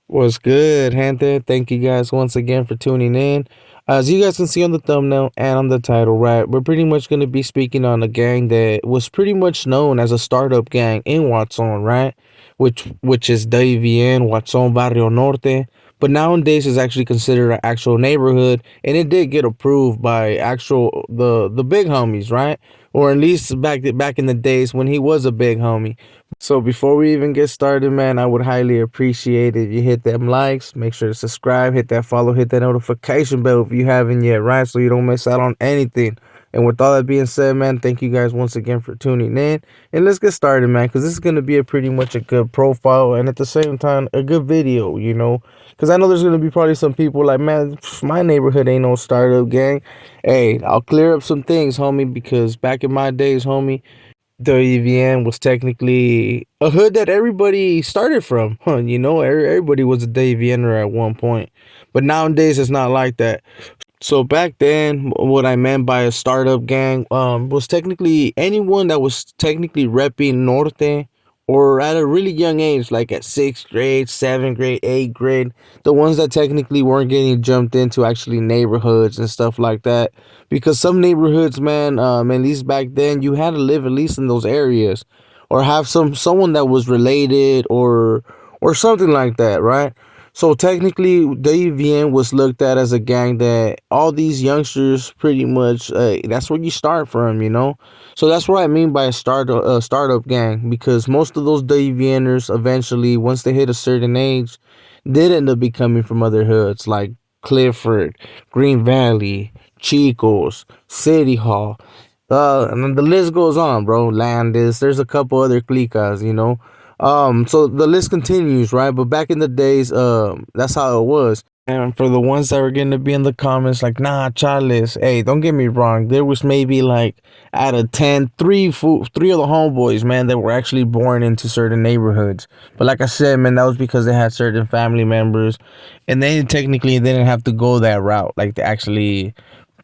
What's good, gente? Thank you guys once again for tuning in. As you guys can see on the thumbnail and on the title, right, we're pretty much going to be speaking on a gang that was pretty much known as a startup gang in Watson, right? Which is WVN, Watson Barrio Norte. But nowadays is actually considered an actual neighborhood, and it did get approved by the big homies, right? Or at least back in the days when he was a big homie. So before we even get started, man, I would highly appreciate if you hit them likes, make sure to subscribe, hit that follow, hit that notification bell if you haven't yet, right? So you don't miss out on anything. And with all that being said, man, thank you guys once again for tuning in. And let's get started, man, because this is going to be a pretty much a good profile and at the same time, a good video, you know? Because I know there's going to be probably some people like, man, my neighborhood ain't no startup gang. Hey, I'll clear up some things, homie, because back in my days, homie, WVN was technically a hood that everybody started from. You know, everybody was a WVNer at one point. But nowadays, it's not like that. So back then, what I meant by a startup gang was technically anyone that was technically repping Norte or at a really young age, like at sixth grade, seventh grade, eighth grade, the ones that technically weren't getting jumped into actually neighborhoods and stuff like that. Because some neighborhoods, man, at least back then, you had to live at least in those areas, or have someone that was related or something like that, right? So technically, WVN was looked at as a gang that all these youngsters pretty much that's where you start from, you know. So that's what I mean by a startup gang, because most of those WVNers eventually, once they hit a certain age, did end up becoming from other hoods like Clifford, Green Valley, Chicos, City Hall. And then the list goes on, bro. Landis. There's a couple other clicas, you know. So the list continues, right? But back in the days, that's how it was. And for the ones that were going to be in the comments, like, nah, Charles, hey, don't get me wrong. There was maybe like out of 10, three of the homeboys, man, that were actually born into certain neighborhoods. But like I said, man, that was because they had certain family members, and they technically didn't have to go that route, like to actually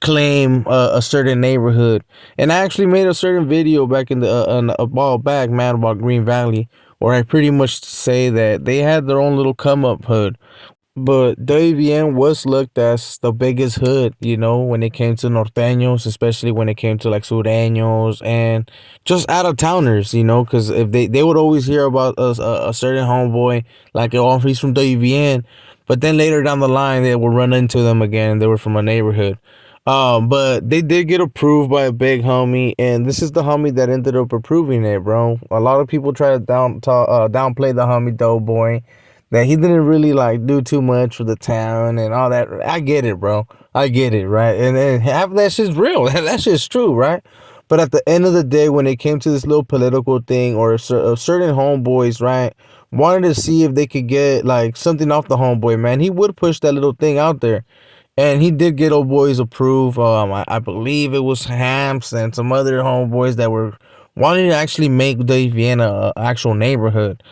claim a certain neighborhood. And I actually made a certain video back in a while back, man, about Green Valley, where I pretty much say that they had their own little come up hood. But WVN was looked as the biggest hood, you know, when it came to norteños, especially when it came to like sureños and just out of towners, you know, because if they would always hear about a certain homeboy, like, oh, he's from WVN, but then later down the line, they would run into them again. They were from a neighborhood. But they did get approved by a big homie, and this is the homie that ended up approving it, bro. A lot of people try to downplay the homie Doughboy, that he didn't really like do too much for the town and all that. I get it, bro. I get it, right? And half of that shit's real. That shit's true, right? But at the end of the day, when it came to this little political thing, or certain homeboys, right, wanted to see if they could get like something off the homeboy, man, he would push that little thing out there. And he did get old boys approved. I believe it was Hamps and some other homeboys that were wanting to actually make the Vienna actual neighborhood.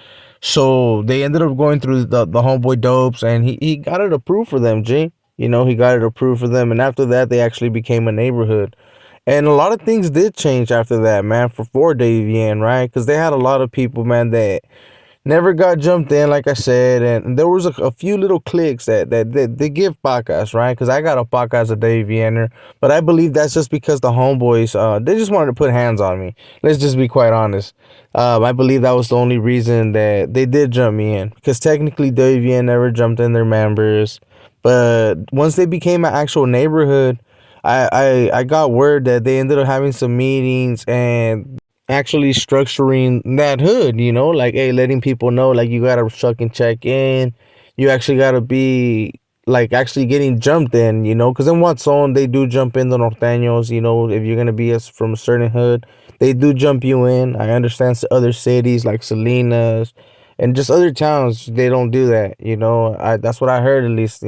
So they ended up going through the homeboy dopes, and he got it approved for them, G. You know, he got it approved for them. And after that, they actually became a neighborhood. And a lot of things did change after that, man, for Davian, right? Because they had a lot of people, man, that never got jumped in, like I said, and there was a few little clicks that they give podcasts, right? Because I got a podcast a Dave Vienner, but I believe that's just because the homeboys, they just wanted to put hands on me. Let's just be quite honest. I believe that was the only reason that they did jump me in, because technically Dave Vienner never jumped in their members, but once they became an actual neighborhood, I got word that they ended up having some meetings and actually structuring that hood, you know, like, hey, letting people know, like, you gotta fucking check in. You actually gotta be like actually getting jumped in, because in what zone they do jump in the norteños, if you're gonna be from a certain hood, they do jump you in. I understand other cities like Salinas and just other towns, they don't do that, that's what I heard at least.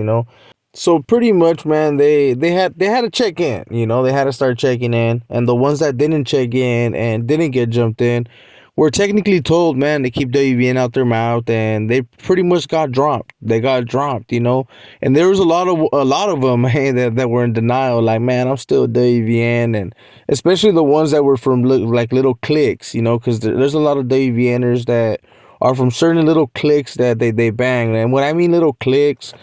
So pretty much, man, they had to check in. They had to start checking in, and the ones that didn't check in and didn't get jumped in were technically told, man, to keep WVN out their mouth, and they pretty much got dropped. They got dropped. And there was a lot of them, man, that were in denial. Like, man, I'm still WVN, and especially the ones that were from like little cliques, because there's a lot of WVNers that are from certain little cliques that they bang. And when I mean little cliques,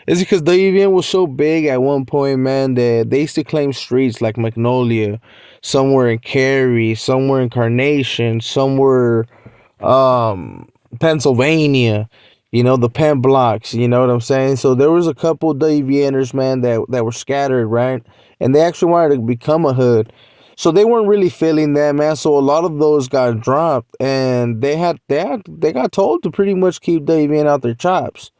it's because the event was so big at one point, man, that they used to claim streets like Magnolia, somewhere in Cary, somewhere in Carnation, somewhere Pennsylvania, the Penn blocks, you know what I'm saying? So there was a couple WVNers, man, that were scattered, right? And they actually wanted to become a hood. So they weren't really feeling that, man. So a lot of those got dropped, and they got told to pretty much keep WVN out their chops,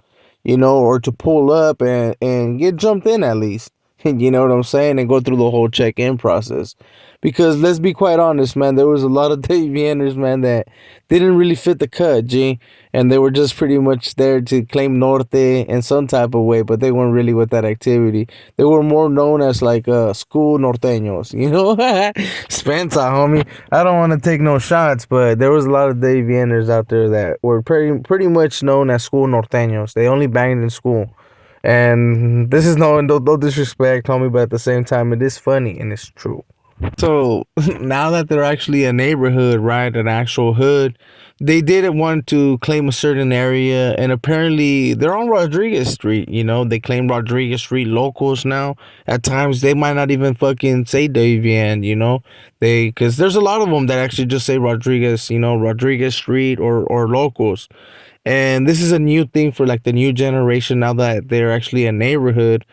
or to pull up and get jumped in at least. You know what I'm saying? And go through the whole check-in process. Because let's be quite honest, man, there was a lot of WVNers, man, that didn't really fit the cut, G. And they were just pretty much there to claim Norte in some type of way, but they weren't really with that activity. They were more known as like school norteños. Spencer, homie. I don't want to take no shots, but there was a lot of WVNers out there that were pretty much known as school norteños. They only banged in school. And this is no disrespect, homie, but at the same time, it is funny and it's true. So now that they're actually a neighborhood, right, an actual hood, they didn't want to claim a certain area, and apparently they're on Rodriguez Street. They claim Rodriguez Street locals now. At times they might not even fucking say WVN. Because there's a lot of them that actually just say Rodriguez, Rodriguez Street or locals. And this is a new thing for like the new generation now that they're actually a neighborhood.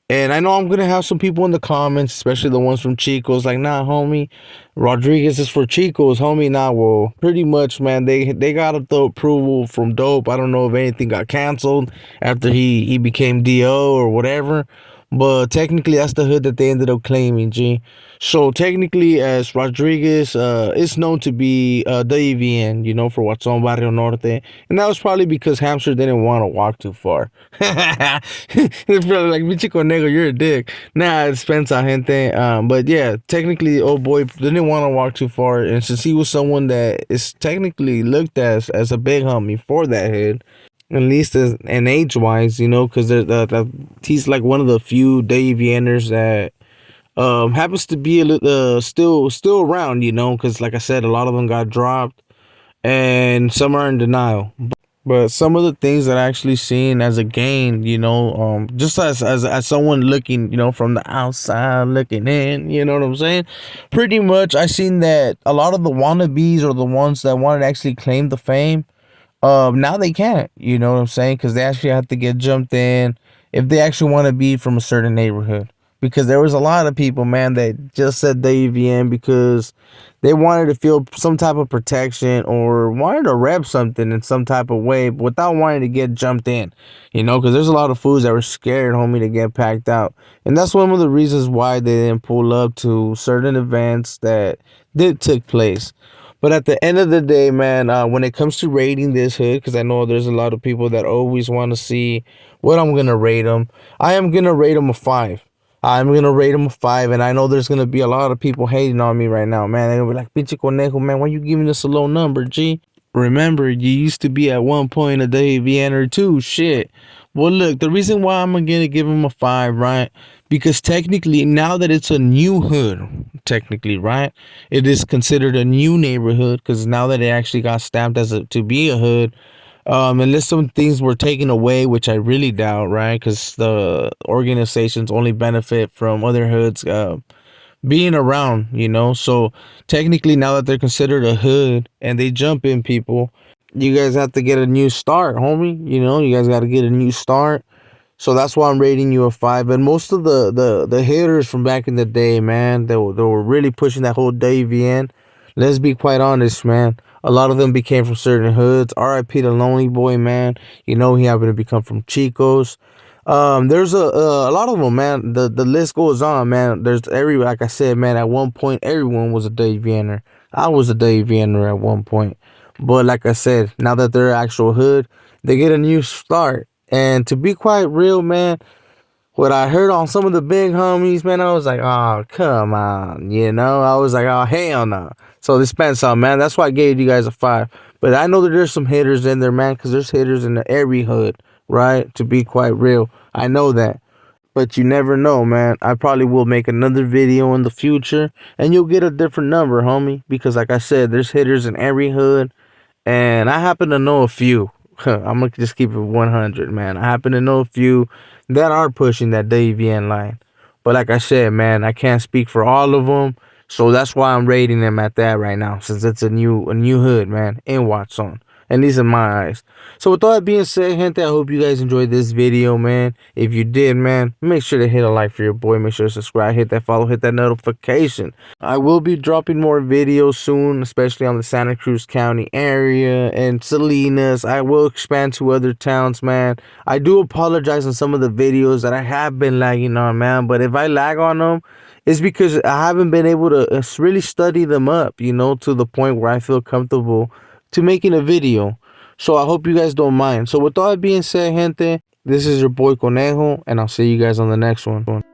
And I know I'm gonna have some people in the comments, especially the ones from Chico's, like, nah, homie, Rodriguez is for Chico's, homie. Nah, well, pretty much, man, they got the approval from Dope. I don't know if anything got canceled after he became DO or whatever, but technically that's the hood that they ended up claiming, G. So technically, as Rodriguez is known to be WVN, for what's on Barrio Norte, and that was probably because Hamster didn't want to walk too far. It's probably like, "Bichi conejo, you're a dick." Nah, it's Spencer, gente. But yeah, technically, old boy didn't want to walk too far, and since he was someone that is technically looked as a big homie for that hood, at least as an age wise, because he's like one of the few WVNers that happens to be still around, because like I said, a lot of them got dropped and some are in denial. But some of the things that I actually seen as a gain, just as someone looking, from the outside looking in, you know what I'm saying? Pretty much, I seen that a lot of the wannabes or the ones that wanted to actually claim the fame, now they can't. You know what I'm saying? Because they actually have to get jumped in if they actually want to be from a certain neighborhood. Because there was a lot of people, man, that just said WVN because they wanted to feel some type of protection or wanted to rep something in some type of way without wanting to get jumped in. Because there's a lot of fools that were scared, homie, to get packed out. And that's one of the reasons why they didn't pull up to certain events that did take place. But at the end of the day, man, when it comes to rating this hood, because I know there's a lot of people that always want to see what I'm going to rate them, I am going to rate them a 5. I'm going to rate them a 5, and I know there's going to be a lot of people hating on me right now, man. They're going to be like, "Pinche conejo, man, why you giving us a low number, G?" Remember, you used to be at one point a WVN or two. Shit. Well, look, the reason why I'm going to give him a 5, right? Because technically, now that it's a new hood, technically, right? It is considered a new neighborhood because now that it actually got stamped to be a hood, unless some things were taken away, which I really doubt, right? Because the organizations only benefit from other hoods being around, So technically, now that they're considered a hood and they jump in people, you guys have to get a new start, homie. You guys got to get a new start. So that's why I'm rating you a 5. And most of the hitters from back in the day, man, they were really pushing that whole WVN. Let's be quite honest, man. A lot of them became from certain hoods. R.I.P. the Lonely Boy, man. He happened to become from Chico's. There's a lot of them, man. The list goes on, man. There's like I said, man. At one point, everyone was a WVNer. I was a WVNer at one point, but like I said, now that they're actual hood, they get a new start. And to be quite real, man, what I heard on some of the big homies, man, I was like, oh, come on, I was like, oh, hell no. So this spent some, man. That's why I gave you guys a 5. But I know that there's some hitters in there, man, because there's hitters in every hood, right? To be quite real, I know that. But you never know, man. I probably will make another video in the future, and you'll get a different number, homie. Because like I said, there's hitters in every hood, and I happen to know a few. I'm gonna just keep it 100, man. I happen to know a few that are pushing that WVN line. But like I said, man, I can't speak for all of them. So that's why I'm rating them at that right now, since it's a new hood, man, in Watson. At least in my eyes. So with all that being said, gente, I hope you guys enjoyed this video, man. If you did, man, make sure to hit a like for your boy. Make sure to subscribe, hit that follow, hit that notification. I will be dropping more videos soon, especially on the Santa Cruz County area and Salinas. I will expand to other towns, man. I do apologize on some of the videos that I have been lagging on, man. But if I lag on them, it's because I haven't been able to really study them up, to the point where I feel comfortable to making a video. So I hope you guys don't mind. So with all that being said, gente, this is your boy Conejo, and I'll see you guys on the next one.